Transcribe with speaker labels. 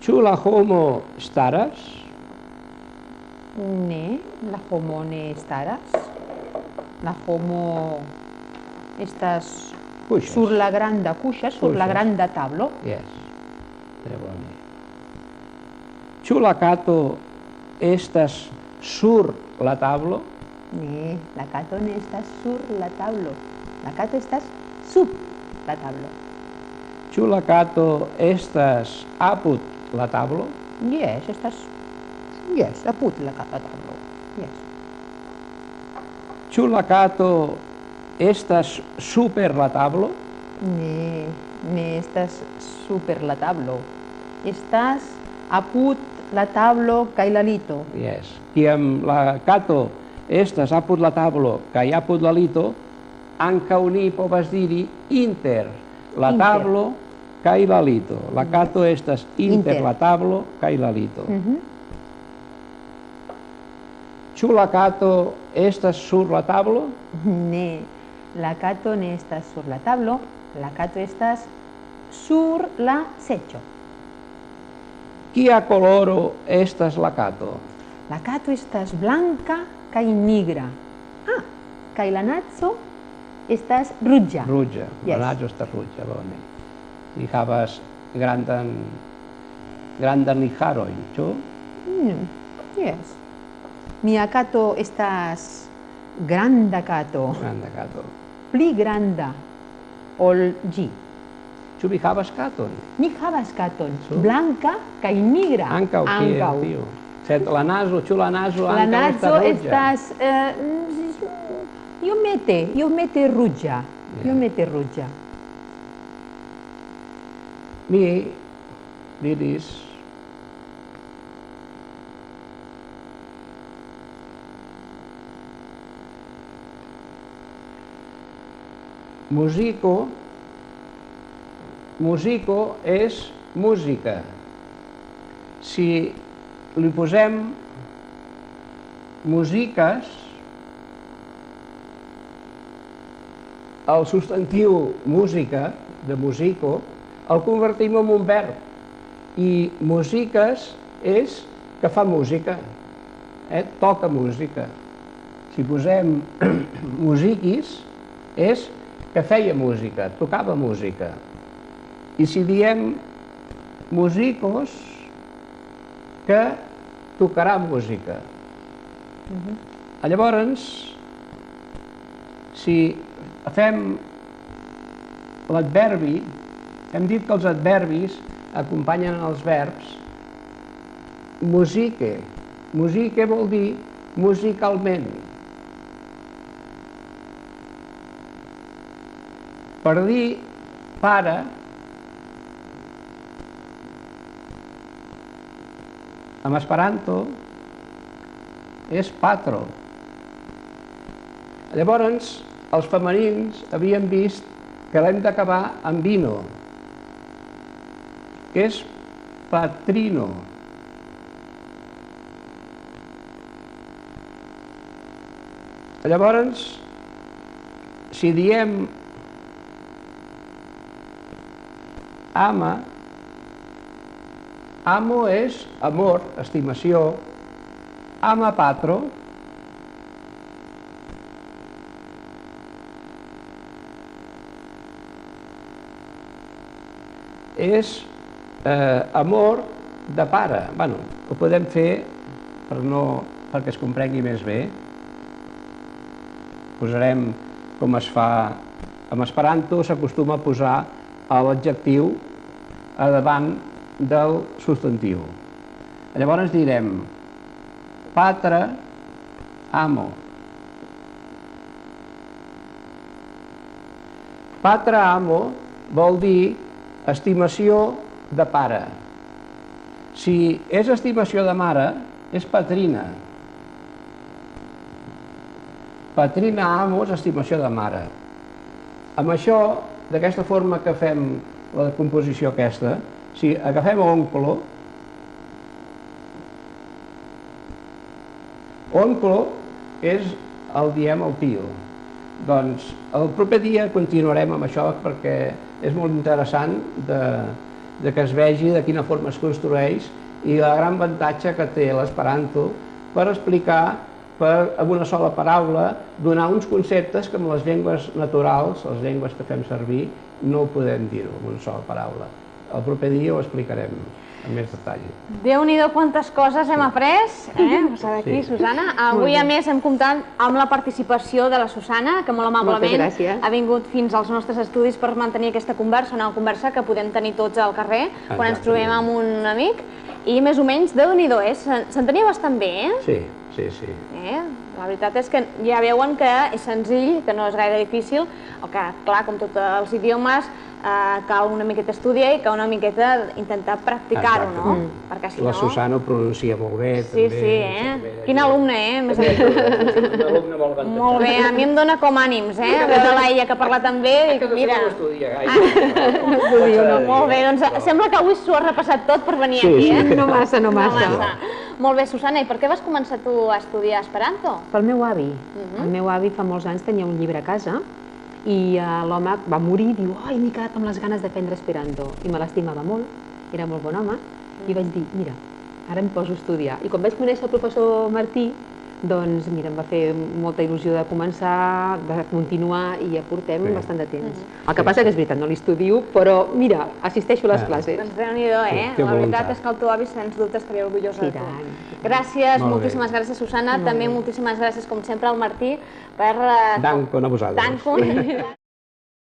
Speaker 1: Ĉu la homo staras?
Speaker 2: Ne, la homo ne staras. La homo estas sur la granda kuŝas sur la granda tablo.
Speaker 1: Yes. Tre bone. Ĉu la kato estas sur la tablo?
Speaker 2: Ne, la kato ne estas sur la tablo. La kato estas sub la tablo.
Speaker 1: Ĉu la kato estas apud la tablo?
Speaker 2: Yes, estas apud la tablo. Yes.
Speaker 1: Ĉu la kato estas super la tablo?
Speaker 2: Ne, ne estas super la tablo. Estas apud la tablo kaj la lito.
Speaker 1: Yes. Kiam la kato estas apud la tablo kaj apud la lito, ankaŭ ni povas diri inter la tablo kaj la lito. La kato estas inter la tablo kaj la lito. Ĉu la kato estas sur la tablo?
Speaker 2: Ne, la kato ne estas sur la tablo. La kato estas sur la seĝo.
Speaker 1: Kia koloro estas la kato?
Speaker 2: La kato estas blanka kaj nigra. Kaj la naco estas ruĝa.
Speaker 1: Ruĝa, la naco estas ruĝa, bone. Li havas grandan harojn, ĉu?
Speaker 2: Yes. Mia kato estas granda kato.
Speaker 1: Granda kato.
Speaker 2: Pli granda ol ĝi.
Speaker 1: Ĉu vi havas katon?
Speaker 2: Mi havas katon, blanka kaj nigra.
Speaker 1: Ankaŭ kiel tiu. Sed la nazo, ĉu la nazo ankaŭ estas ruĝa?
Speaker 2: La nazo estas iomete ruĝa. Iomete ruĝa.
Speaker 1: Mi diris Musico és música. Si li posem musiques, el substantiu música, de musico, el convertim en un verb. I musiques és que fa música, toca música. Si posem musiquis, és que feia música, tocava música. I si diem musicos, que tocarà música. Llavors, si fem l'adverbi, hem dit que els adverbis acompanyen els verbs. Musique. Musique vol dir musicalment. Per dir pare, en esperanto, és patro. Llavors, els femenins havien vist que l'hem d'acabar amb vino, que és patrino. Llavors, si diem ama, amo és amor, estimació, ama patro és amor de pare. Bé, ho podem fer perquè es comprengui més bé. Posarem com es fa en esperanto, s'acostuma a posar l'adjectiu a davant del substantiu. Llavors direm patre amo. Patre amo vol dir estimació de pare. Si és estimació de mare, és patrina. Patrina amo és estimació de mare. Amb això, d'aquesta forma que fem la composició aquesta, si agafem oncle, oncle és el diem el tio. Doncs el proper dia continuarem amb això perquè és molt interessant que es vegi de quina forma es construeix i el gran avantatge que té l'esperanto per explicar amb una sola paraula, donar uns conceptes que amb les llengües naturals, les llengües que fem servir, no podem dir-ho amb una sola paraula. El proper dia ho explicarem amb més detall.
Speaker 3: Déu-n'hi-do quantes coses hem après, aquí, Susana. Avui, a més, hem comptat amb la participació de la Susana, que molt amablement ha vingut fins als nostres estudis per mantenir aquesta conversa, una conversa que podem tenir tots al carrer quan ens trobem amb un amic. I més o menys, Déu-n'hi-do, s'entenia bastant bé,
Speaker 1: Sí, sí, sí.
Speaker 3: La veritat és que ja veuen que és senzill, que no és gaire difícil, el que, clar, com tots els idiomes, cal una miqueta estudiar i cal una miqueta intentar practicar-ho, no? Perquè si no...
Speaker 1: La Susana ho pronuncia molt bé,
Speaker 3: també. Sí, sí, Quin alumne, Més
Speaker 1: un alumne molt avantatjat.
Speaker 3: Molt bé, a mi em dóna com ànims, A veure l'Aia que parla tan bé, dic, mira...
Speaker 1: No estudia gaire.
Speaker 3: Molt bé, doncs sembla que avui s'ho has repassat tot per venir aquí,
Speaker 2: No massa, no massa.
Speaker 3: Molt bé, Susana, i per què vas començar tu a estudiar esperanto?
Speaker 2: Pel meu avi. El meu avi fa molts anys tenia un llibre a casa i l'home va morir i diu, ai, m'he quedat amb les ganes d'aprendre esperanto. I me l'estimava molt, era molt bon home, i vaig dir, mira, ara em poso a estudiar. I quan vaig conèixer el professor Martí, doncs, mira, em va fer molta il·lusió de començar, de continuar, i ja portem bastant de temps. El que passa que és veritat, no l'estudio, però, mira, assisteixo a les classes.
Speaker 3: Doncs Déu-n'hi-do, La veritat és que el teu avi, sens dubte, estaria orgullosa de tu. Gràcies, moltíssimes gràcies, Susana. També moltíssimes gràcies, com sempre, al Martí, per...
Speaker 1: Dankon a vosaltres.
Speaker 3: Dankon.